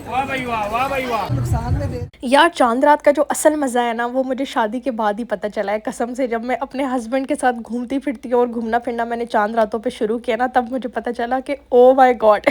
वाह भाई वाह, वाह भाई वाह। नुकसान में दे। यार चांद रात का जो असल मज़ा है ना वो मुझे शादी के बाद ही पता चला है कसम से। जब मैं अपने हस्बैंड के साथ घूमती फिरती और घूमना फिरना मैंने चांद रातों पे शुरू किया ना, तब मुझे पता चला कि ओ माय गॉड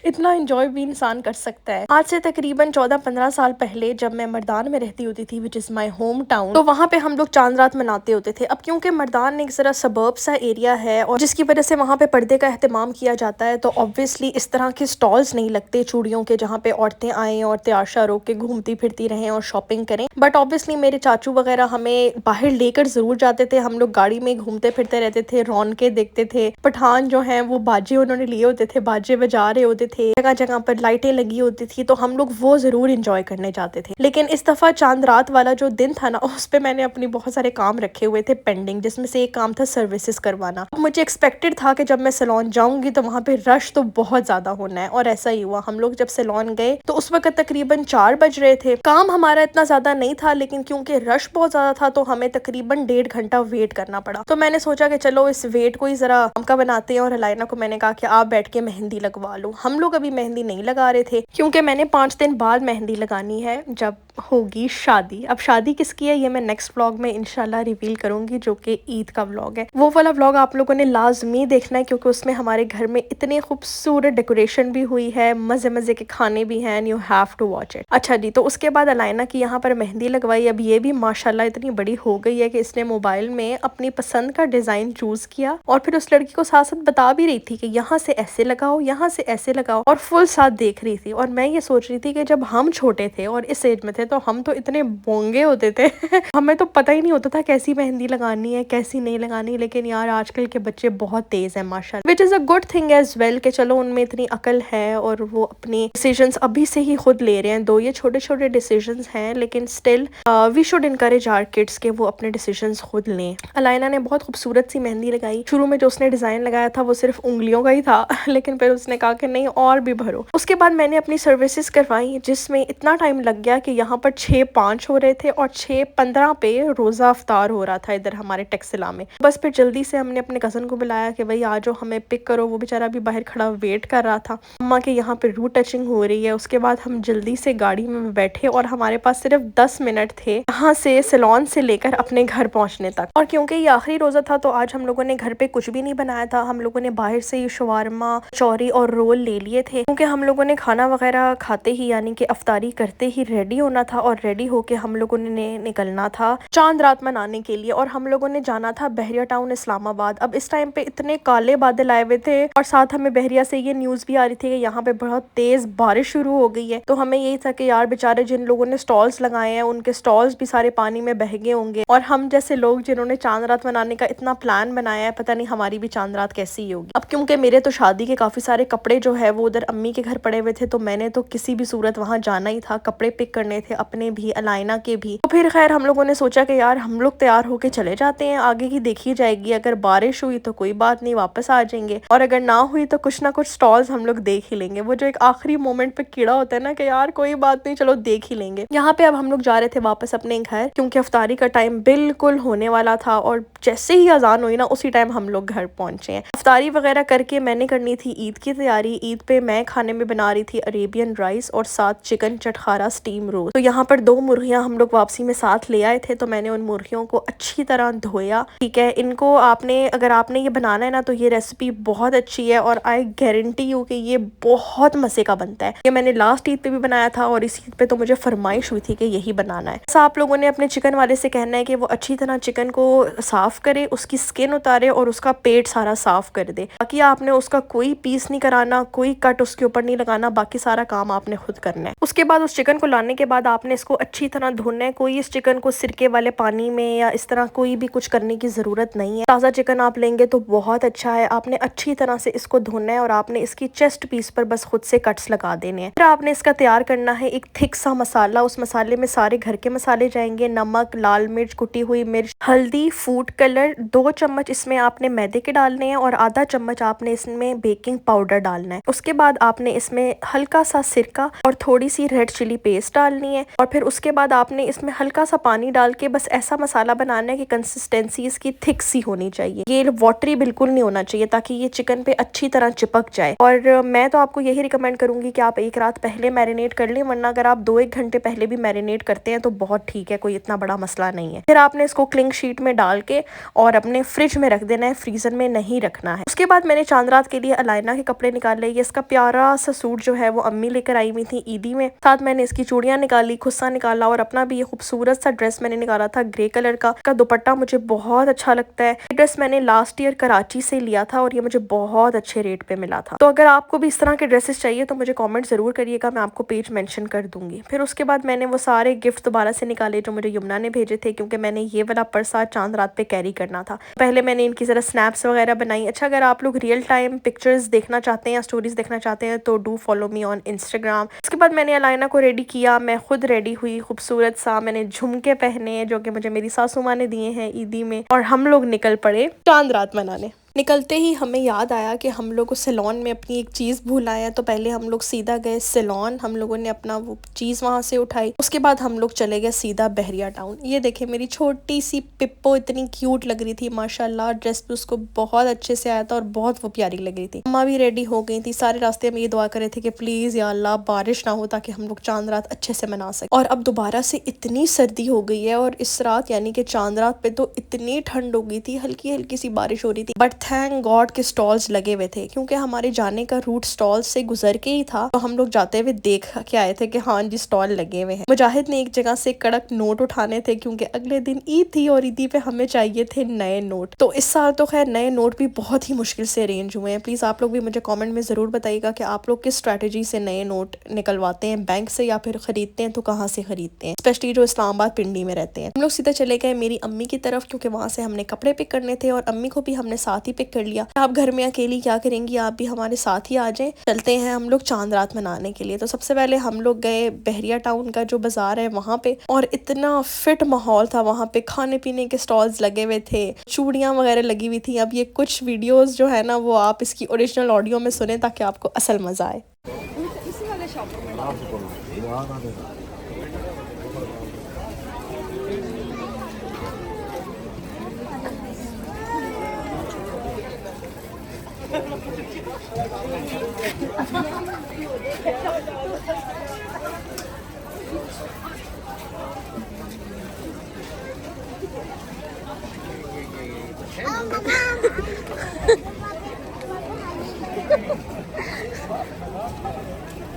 इतना एंजॉय भी इंसान कर सकता है। आज से तकरीबन 14-15 साल पहले जब मैं मर्दान में रहती होती थी, which is my home town, तो वहाँ पे हम लोग चांद रात मनाते होते थे। अब क्योंकि मर्दान एक ज़रा सबर्ब सा एरिया है और जिसकी वजह से वहाँ पे पर्दे का एहतमाम किया जाता है, तो ऑब्वियसली इस तरह के स्टॉल्स नहीं लगते चूड़ियों के जहाँ पे औरतें आएँ और तयाशा रोक के घूमती फिरती रहें और शॉपिंग करें। बट ऑब्वियसली मेरे चाचू वगैरह हमें बाहर लेकर ज़रूर जाते थे। हम लोग गाड़ी में घूमते फिरते रहते थे, रौनकें देखते थे। पठान जो हैं वो बाजे उन्होंने लिए होते थे, बाजे बजा रहे होते थे, जगह जगह पर लाइटें लगी होती थी, तो हम लोग वो ज़रूर इंजॉय करने जाते थे। लेकिन इस दफ़ा चांद रात वाला जो दिन था ना, उस पर मैंने अपनी बहुत सारे काम रखे हुए थे पेंडिंग, जिसमें से एक काम था सर्विसेज करवाना। मुझे एक्सपेक्टेड था कि जब मैं सैलून जाऊंगी तो वहाँ पे रश तो बहुत ज़्यादा होना है, और ऐसा ही हुआ। हम लोग जब सैलून गए तो उस वक्त तकरीबन 4 बज रहे थे। काम हमारा इतना ज़्यादा नहीं था, लेकिन क्योंकि रश बहुत ज़्यादा था तो हमें तकरीबन 1.5 घंटा वेट करना पड़ा। तो मैंने सोचा कि चलो इस वेट को ही ज़रा काम का बनाते हैं, और अलाइना को मैंने कहा कि आप बैठ के मेहंदी लगवा लो। हम लोग अभी मेहंदी नहीं लगा रहे थे क्योंकि मैंने 5 दिन बाद मेहंदी लगानी है, जब होगी शादी। अब शादी किसकी है ये मैं नेक्स्ट व्लॉग में इंशाल्लाह रिवील करूंगी, जो कि ईद का व्लॉग है। वो वाला व्लॉग आप लोगों ने लाजमी देखना है, क्योंकि उसमें हमारे घर में इतनी खूबसूरत डेकोरेशन भी हुई है, मजे मजे के खाने भी हैं, you have to watch it. अच्छा जी, तो उसके बाद अलाइना की यहाँ पर मेहंदी लगवाई। अब ये भी माशाल्लाह इतनी बड़ी हो गई है कि इसने मोबाइल में अपनी पसंद का डिजाइन चूज किया, और फिर उस लड़की को साथ साथ बता भी रही थी कि यहाँ से ऐसे लगाओ, यहाँ से ऐसे लगाओ, और फुल साथ देख रही थी। और मैं ये सोच रही थी कि जब हम छोटे थे और इस एज में थे तो हम तो इतने बोंगे होते थे हमें तो पता ही नहीं होता था कैसी मेहंदी लगानी है कैसी नहीं लगानी। लेकिन यार आजकल के बच्चे बहुत तेज हैं माशाल्लाह, which is a good thing as well, कि चलो उनमें इतनी अकल है और वो अपनी डिसीजंस अभी से ही खुद ले रहे हैं। दो ये छोटे छोटे डिसीजंस हैं, लेकिन still we should encourage our kids के वो अपने डिसीजंस खुद लें। अलाइना ने बहुत खूबसूरत सी मेहंदी लगाई। शुरू में जो उसने डिजाइन लगाया था वो सिर्फ उंगलियों का ही था लेकिन फिर उसने कहा कि नहीं और भी भरो। उसके बाद मैंने अपनी सर्विसेज करवाई, जिसमें इतना टाइम लग गया कि यहाँ पर 6:05 हो रहे थे और 6:15 पे रोज़ा अफ्तार हो रहा था इधर हमारे टेक्सिला में। बस फिर जल्दी से हमने अपने कज़न को बुलाया कि भाई आ जाओ हमें पिक करो। वो बेचारा भी बाहर खड़ा वेट कर रहा था। अम्मा के यहाँ पे रूट टचिंग हो रही है। उसके बाद हम जल्दी से गाड़ी में बैठे और हमारे पास सिर्फ 10 मिनट थे यहाँ से सैलून से लेकर अपने घर पहुँचने तक। और क्योंकि ये आखिरी रोज़ा था तो आज हम लोगों ने घर पे कुछ भी नहीं बनाया था। हम लोगों ने बाहर से ही शवारमा, चौरी और रोल ले लिए थे, क्योंकि हम लोगों ने खाना वगैरह खाते ही यानी कि अफ्तारी करते ही रेडी होना था, और रेडी होके हम लोगों ने निकलना था चांद रात मनाने के लिए। और हम लोगों ने जाना था बहरिया टाउन इस्लामाबाद। अब इस टाइम पे इतने काले बादल आए हुए थे, और साथ हमें बहरिया से ये न्यूज़ भी आ रही थी कि यहाँ पे बहुत तेज बारिश शुरू हो गई है। तो हमें यही था कि यार बेचारे जिन लोगों ने स्टॉल्स लगाए हैं उनके स्टॉल्स भी सारे पानी में बह गए होंगे, और हम जैसे लोग जिन्होंने चांद रात मनाने का इतना प्लान बनाया है, पता नहीं हमारी भी चांद रात कैसी होगी। अब क्योंकि मेरे तो शादी के काफी सारे कपड़े जो है वो उधर अम्मी के घर पड़े हुए थे, तो मैंने तो किसी भी सूरत वहां जाना ही था। कपड़े पिक करने थे अपने भी, अलाइना के भी। तो फिर खैर हम लोगों ने सोचा कि यार हम लोग तैयार होके चले जाते हैं, आगे की देखी जाएगी। अगर बारिश हुई तो कोई बात नहीं, वापस आ जाएंगे, और अगर ना हुई तो कुछ ना कुछ स्टॉल्स हम लोग देख ही लेंगे। वो जो एक आखिरी मोमेंट पे कीड़ा होता है ना कि यार कोई बात नहीं चलो देख ही लेंगे। यहाँ पे अब हम लोग जा रहे थे वापस अपने घर, क्योंकि अफ्तारी का टाइम बिल्कुल होने वाला था, और जैसे ही अजान हुई ना उसी टाइम हम लोग घर पहुंचे हैं। अफ्तारी वगैरह करके मैंने करनी थी ईद की तैयारी। ईद पे मैं खाने में बना रही थी अरेबियन राइस और साथ चिकन चटखारा स्टीम रोल। तो यहाँ पर 2 मुर्गियां हम लोग वापसी में साथ ले आए थे, तो मैंने उन मुर्गियों को अच्छी तरह धोया। ठीक है, इनको अगर आपने ये बनाना है ना तो ये रेसिपी बहुत अच्छी है, और आई गारंटी यू कि ये बहुत मजे का बनता है। ये मैंने लास्ट ईद पे भी बनाया था, और इस ईद पे तो मुझे फरमाइश हुई थी कि यही बनाना है। ऐसा आप लोगों ने अपने चिकन वाले से कहना है कि वो अच्छी तरह चिकन को साफ करे, उसकी स्किन उतारे और उसका पेट सारा साफ कर दे। बाकी आपने उसका कोई पीस नहीं कराना, कोई कट उसके ऊपर नहीं लगाना, बाकी सारा काम आपने खुद करना है। उसके बाद उस चिकन को लाने के बाद आपने इसको अच्छी तरह धोना है। कोई इस चिकन को सिरके वाले पानी में या इस तरह कोई भी कुछ करने की जरूरत नहीं है। ताज़ा चिकन आप लेंगे तो बहुत अच्छा है। आपने अच्छी तरह से इसको धोना है, और आपने इसकी चेस्ट पीस पर बस खुद से कट्स लगा देने हैं। फिर आपने इसका तैयार करना है एक थिक सा मसाला। उस मसाले में सारे घर के मसाले जाएंगे, नमक, लाल मिर्च, कुटी हुई मिर्च, हल्दी, फूड कलर, 2 चम्मच इसमें आपने मैदे के डालने हैं, और आधा चम्मच आपने इसमें बेकिंग पाउडर डालना है। उसके बाद आपने इसमें हल्का सा सिरका और थोड़ी सी रेड चिली पेस्ट डालनी है और फिर उसके बाद आपने इसमें हल्का सा पानी डाल के बस ऐसा मसाला बनाना है कि कंसिस्टेंसी इसकी थिक सी होनी चाहिए, ये वाटरी बिल्कुल नहीं होना चाहिए ताकि ये चिकन पे अच्छी तरह चिपक जाए। और मैं तो आपको यही रिकमेंड करूंगी कि आप एक रात पहले मैरिनेट कर लें, वरना अगर आप 2-1 घंटे पहले भी मैरिनेट करते हैं तो बहुत ठीक है, कोई इतना बड़ा मसला नहीं है। फिर आपने इसको क्लिंग शीट में डाल के और अपने फ्रिज में रख देना है, फ्रीजर में नहीं रखना है। उसके बाद मैंने चांद रात के लिए अलाइना के कपड़े निकाल लिए। इसका प्यारा सा सूट जो है वो अम्मी लेकर आई हुई थी ईदी में, साथ मैंने इसकी चूड़ियां निकाली, खुस्सा निकाला और अपना भी ये खूबसूरत सा ड्रेस मैंने निकाला था ग्रे कलर का। इसका दुपट्टा मुझे बहुत अच्छा लगता है। ये ड्रेस मैंने लास्ट ईयर कराची से लिया था और ये मुझे बहुत अच्छे रेट पे मिला था। तो अगर आपको भी इस तरह के ड्रेसेस चाहिए तो मुझे कमेंट जरूर करिएगा, मैं आपको पेज मेंशन कर दूंगी। फिर उसके बाद मैंने वो सारे गिफ्ट दोबारा से निकाले जो मुझे यमुना ने भेजे थे, क्योंकि मैंने ये वाला पर्स आज चांद रात पे कैरी करना था। पहले मैंने इनकी जरा स्नैप्स वगैरह बनाई। अच्छा, अगर आप लोग रियल टाइम पिक्चर्स देखना चाहते हैं या स्टोरीज देखना चाहते हैं तो do follow me on Instagram. उसके बाद मैंने अलाइना को रेडी किया, मैं खुद रेडी हुई खूबसूरत सा। मैंने झुमके पहने जो कि मुझे मेरी सासू माँ ने दिए हैं ईदी में, और हम लोग निकल पड़े चांद रात मनाने। निकलते ही हमें याद आया कि हम लोग सैलून में अपनी एक चीज़ भूल आए हैं, तो पहले हम लोग सीधा गए सैलून, हम लोगों ने अपना वो चीज़ वहाँ से उठाई। उसके बाद हम लोग चले गए सीधा बहरिया टाउन। ये देखे मेरी छोटी सी पिप्पो इतनी क्यूट लग रही थी माशाल्लाह, ड्रेस भी उसको बहुत अच्छे से आया था और बहुत वो प्यारी लग रही थी। अम्मा भी रेडी हो गई थी। सारे रास्ते में ये दुआ कर रहे थे कि प्लीज़ या अल्लाह बारिश ना हो ताकि हम लोग चांद रात अच्छे से मना सकें। और अब दोबारा से इतनी सर्दी हो गई है और इस रात यानी कि चांद रात पे तो इतनी ठंड हो गई थी, हल्की हल्की सी बारिश हो रही थी। बट थैंक गॉड के स्टॉल्स लगे हुए थे, क्योंकि हमारे जाने का रूट स्टॉल से गुजर के ही था, तो हम लोग जाते हुए देख के आए थे कि हाँ जी स्टॉल लगे हुए हैं। मुजाहिद ने एक जगह से कड़क नोट उठाने थे क्योंकि अगले दिन ईद थी और ईदी पे हमें चाहिए थे नए नोट। तो इस साल तो खैर नए नोट भी बहुत ही मुश्किल से अरेंज हुए हैं। प्लीज आप लोग भी मुझे कमेंट में जरूर बताइएगा कि आप लोग किस स्ट्रैटेजी से नए नोट निकलवाते हैं, बैंक से या फिर खरीदते हैं तो कहाँ से खरीदते हैं, स्पेशली जो इस्लामाबाद पिंडी में रहते हैं। हम लोग सीधा चले गए मेरी अम्मी की तरफ, क्योंकि वहां से हमने कपड़े पिक करने थे और अम्मी को भी हमने साथ ही पिक कर लिया। आप घर में अकेली क्या करेंगी, आप भी हमारे साथ ही आ जाएं। चलते हैं हम लोग चांद रात मनाने के लिए। तो सबसे पहले हम लोग गए बहरिया टाउन का जो बाजार है वहाँ पे, और इतना फिट माहौल था वहाँ पे, खाने पीने के स्टॉल्स लगे हुए थे, चूड़ियाँ वगैरह लगी हुई थी। अब ये कुछ वीडियोस जो है ना वो आप इसकी ओरिजिनल ऑडियो में सुने ताकि आपको असल मजा आए।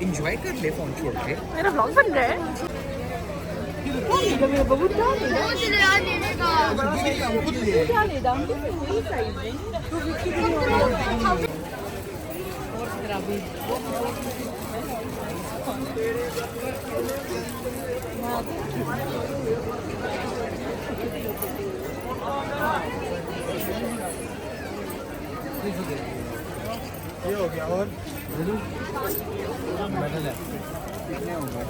एंजॉय कर ले फोन छोड़ के। मेरा व्लॉग बन रहा है। ये हो गया और मेडल है कितने होंगे?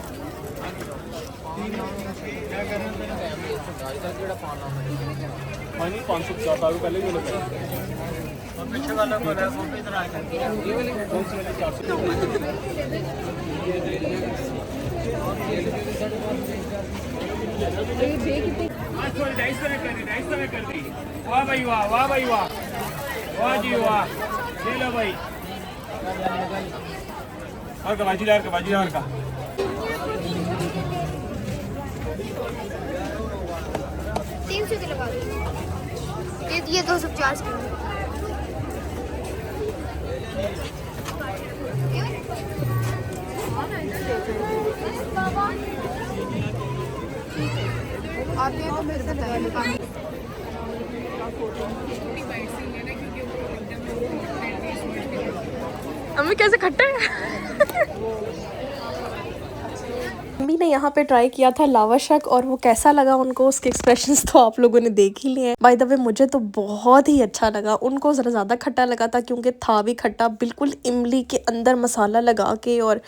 पानी 550 रुपये पहले भी लोग और पीछे वाला बोला है फोन पे इधर आकर ये वाले कौन सी वाली 400 कर दी। वाह भाई वाह, वाह भाई वाह, वाह जी वाह, ले लो भाई। और का बाजीदार का 300 के लगा दो। ये 250 के आप ये तो मेरे बताइए। अम्मी कैसे खट्टे अम्मी ने यहाँ पे ट्राई किया था लावा शक, और वो कैसा लगा उनको, उसके एक्सप्रेशंस तो आप लोगों ने देख ही लिए हैं। बाय द वे मुझे तो बहुत ही अच्छा लगा। उनको जरा ज़्यादा खट्टा लगा था क्योंकि था भी खट्टा, बिल्कुल इमली के अंदर मसाला लगा के, और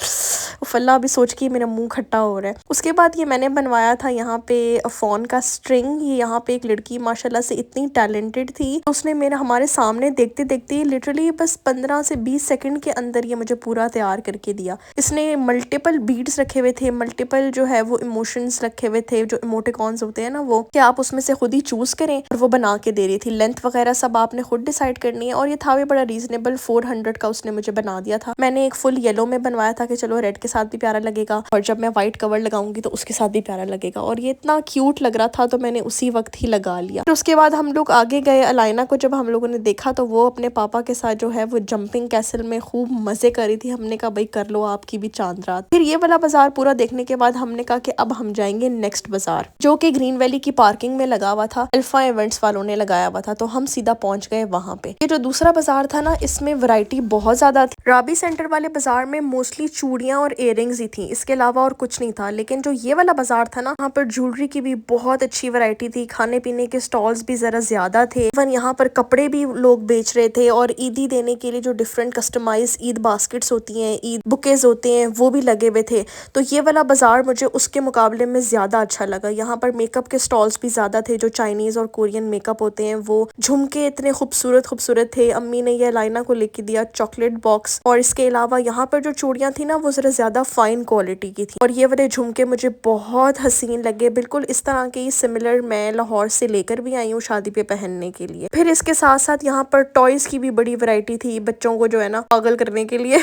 फल्ला अभी सोच के मेरा मुंह खट्टा हो रहा है। उसके बाद ये मैंने बनवाया था यहाँ पे फोन का स्ट्रिंग। ये यहाँ पे एक लड़की माशाल्लाह से इतनी टैलेंटेड थी, उसने मेरा हमारे सामने देखते देखते लिटरली बस 15 से 20 सेकंड के अंदर ये मुझे पूरा तैयार करके दिया। इसने मल्टीपल बीड्स रखे हुए थे, मल्टीपल जो है वो इमोशंस रखे हुए थे, जो इमोटिकॉन्स होते हैं ना वो, कि आप उसमें से खुद ही चूज करें, और वो बना के दे रही थी। लेंथ वगैरह सब आपने खुद डिसाइड करनी है, और ये था भी बड़ा रीजनेबल, 400 का उसने मुझे बना दिया था। मैंने एक फुल येलो में बनवाया था कि चलो रेड के साथ भी प्यारा लगेगा, और जब मैं व्हाइट कवर लगाऊंगी तो उसके साथ भी प्यारा लगेगा, और ये इतना क्यूट लग रहा था तो मैंने उसी वक्त ही लगा लिया। फिर उसके बाद हम लोग आगे गए। अलाइना को जब हम लोगों ने देखा तो वो अपने पापा के साथ जो है वो जंपिंग कैसल में खूब मजे कर रही थी। हमने कहा भाई कर लो आपकी भी चांद रात। फिर ये वाला बाजार पूरा देखने के बाद हमने कहा कि अब हम जाएंगे नेक्स्ट बाजार, जो कि ग्रीन वैली की पार्किंग में लगा हुआ था, अल्फा इवेंट्स वालों ने लगाया हुआ था, तो हम सीधा पहुंच गए वहां पे। ये जो दूसरा बाजार था ना, इसमें वैरायटी बहुत ज्यादा थी। राबी सेंटर वाले बाजार में मोस्टली चूड़ियां और इयररिंग्स ही थी, इसके अलावा और कुछ नहीं था। लेकिन जो ये वाला बाजार था ना, वहाँ पर ज्वेलरी की भी बहुत अच्छी वैरायटी थी, खाने पीने के स्टॉल्स भी जरा ज्यादा थे। इवन यहाँ पर कपड़े भी लोग बेच रहे थे, और ईदी देने के लिए जो डिफरेंट कस्टमाइज ईद बास्केट्स होती हैं, ईद बुकेज होते हैं, वो भी लगे हुए थे। तो ये वाला बाजार मुझे उसके मुकाबले में ज्यादा अच्छा लगा। यहाँ पर मेकअप के स्टॉल्स भी ज्यादा थे, जो चाइनीज और कोरियन मेकअप होते हैं वो। झुमके इतने खूबसूरत खूबसूरत थे। अम्मी ने ये लाइना को लेके दिया चॉकलेट बॉक्स, और इसके अलावा यहाँ पर जो चूड़ियां थी ना वो जरा ज्यादा फाइन क्वालिटी की थी, और ये वाले झुमके मुझे बहुत हसीन लगे। बिल्कुल इस तरह के सिमिलर मैं लाहौर से लेकर भी आई हूँ शादी पे पहनने के लिए। फिर इसके साथ साथ यहाँ पर टॉयज की भी बड़ी वैरायटी थी, बच्चों को जो है ना पागल करने के लिए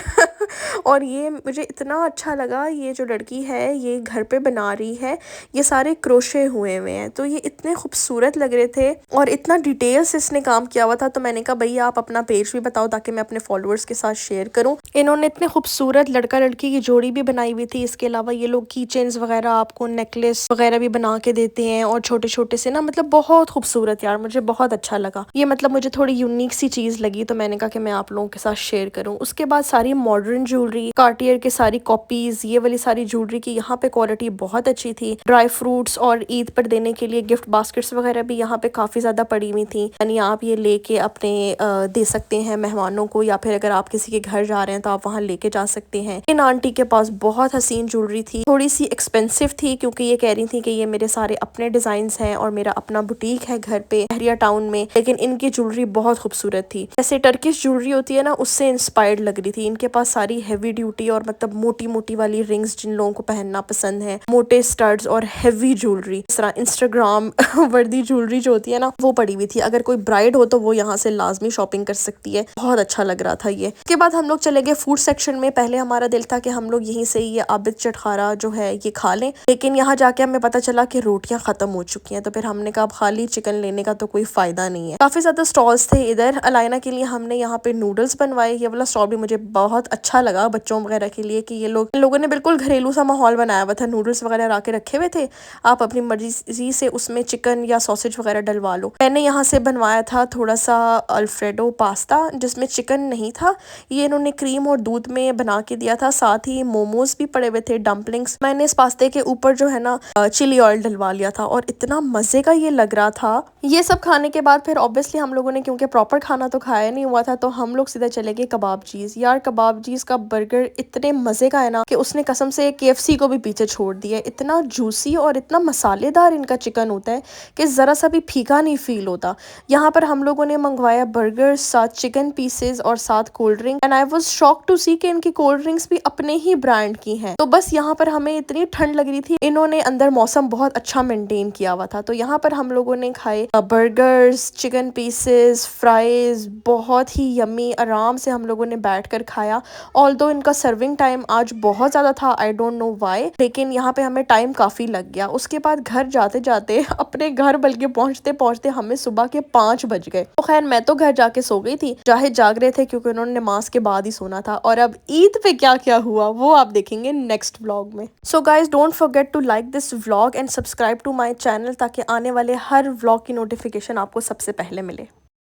और ये मुझे इतना अच्छा लगा। ये जो लड़की है ये घर पे बना रही है, ये सारे क्रोशे हुए हुए हैं, तो ये इतने खूबसूरत लग रहे थे और इतना डिटेल्स इसने काम किया हुआ था। तो मैंने कहा भैया आप अपना पेज भी बताओ ताकि मैं अपने फॉलोअर्स के साथ शेयर करूं। इन्होंने इतने खूबसूरत लड़का लड़की की जोड़ी भी बनाई हुई थी। इसके अलावा ये लोग की चेन्स वगैरह, आपको नेकलेस वगैरह भी बना के देते हैं, और छोटे छोटे से ना, मतलब बहुत खूबसूरत यार, मुझे बहुत अच्छा लगा ये। मतलब मुझे थोड़ी यूनिक सी चीज लगी, तो मैंने कहा कि मैं आप लोगों के साथ शेयर करूं। उसके बाद सारी मॉडर्न ज्वेलरी, कार्टियर के सारी कॉपीज, ये वाली सारी ज्वेलरी की यहाँ पे क्वालिटी बहुत अच्छी थी। ड्राई फ्रूट्स और ईद पर देने के लिए गिफ्ट बास्केट्स वगैरह भी यहाँ पे काफी ज्यादा पड़ी हुई थी, यानी आप ये लेके अपने दे सकते हैं मेहमानों को, या फिर अगर आप किसी के घर जा रहे हैं तो आप वहाँ लेके जा सकते हैं। इन आंटी के पास बहुत हसीन ज्वेलरी थी, थोड़ी सी एक्सपेंसिव थी क्योंकि ये कह रही थी कि ये मेरे सारे अपने डिजाइन हैं और मेरा अपना बुटीक है घर पे बहरिया टाउन में, लेकिन इनकी ज्वेलरी बहुत खूबसूरत थी। जैसे टर्किश ज्वेलरी होती है ना, उससे इंस्पायर्ड लग रही थी। इनके पास सारी हैवी ड्यूटी और मतलब मोटी मोटी वाली रिंग्स जिन लोगों को पहनना पसंद है, मोटे स्टड्स और हैवी ज्वेलरी, इस तरह इंस्टाग्राम वर्दी ज्वेलरी जो होती है ना, वो पड़ी हुई थी। अगर कोई ब्राइड हो तो वो यहाँ से लाजमी शॉपिंग कर सकती है। बहुत अच्छा लग रहा था ये। इसके बाद हम लोग चले गए फूड सेक्शन में। पहले हमारा दिल था कि हम लोग यहीं से ये आबिद चटखारा जो है ये खा लें, लेकिन यहाँ जाके हमें पता चला कि रोटियां खत्म हो चुकी हैं। तो फिर हमने कहा खाली चिकन लेने का तो कोई फायदा नहीं है। काफी ज्यादा स्टॉल्स थे इधर। अलाइना के लिए हमने यहाँ पे नूडल्स बनवाए। ये वाला स्टॉल भी मुझे बहुत अच्छा लगा बच्चों वगैरह के लिए, कि ये लोगों ने बिल्कुल घरेलू सा माहौल बनाया हुआ था। नूडल्स वगैरह ला के रखे हुए थे, आप अपनी मर्जी से उसमें चिकन या सॉसेज वगैरह डलवा लो। मैंने यहाँ से बनवाया था थोड़ा सा अल्फ्रेडो पास्ता जिसमें चिकन नहीं था, ये इन्होंने क्रीम और दूध में बना के दिया था। साथ ही मोमोज भी पड़े हुए थे, डम्पलिंग्स। मैंने इस पास्ते के ऊपर जो है ना चिली ऑयल डलवा लिया था और इतना मजे का ये लग रहा था। ये सब खाने के बाद फिर ऑब्वियसली हम लोगों ने, क्योंकि प्रॉपर खाना तो खाया नहीं हुआ था, तो हम लोग सीधा चले गए कबाबचीज। यार कबाबचीज का बर्गर इतने मजे का है ना कि उसने कसम से KFC को भी पीछे छोड़ दिया। इतना जूसी और इतना मसालेदार इनका चिकन होता है कि जरा सा भी फीका नहीं फील होता। यहाँ पर हम लोगों ने मंगवाया बर्गर, साथ चिकन पीसेस और साथ cold drink, and I was shocked to see कि इनकी कोल्ड ड्रिंक्स भी अपने ही ब्रांड की हैं। तो बस यहाँ पर हमें इतनी ठंड लग रही थी, इन्होंने अंदर मौसम बहुत अच्छा मेंटेन किया हुआ था। तो यहाँ पर हम लोगों ने खाए बर्गर्स, चिकन पीसेस, फ्राइज, बहुत ही यम्मी। आराम से हम लोगों ने बैठकर खाया। ऑल्दो इनका सर्विंग टाइम आज बहुत ज्यादा था, आई डोंट नो व्हाई, लेकिन यहाँ पे हमें टाइम काफी लग गया। उसके बाद घर जाते जाते अपने घर बल्कि पहुंचते पहुंचते हमें सुबह के 5 बज गए। तो खैर मैं तो घर जाके सो गई थी, जाहिद जाग रहे थे क्योंकि उन्होंने नमाज के बाद ही सोना था। और अब ईद पे क्या क्या हुआ वो आप देखेंगे नेक्स्ट व्लॉग में। So guys don't forget to like this vlog and subscribe to my channel ताकि आने वाले हर व्लॉग की नोटिफिकेशन आपको सबसे पहले मिले।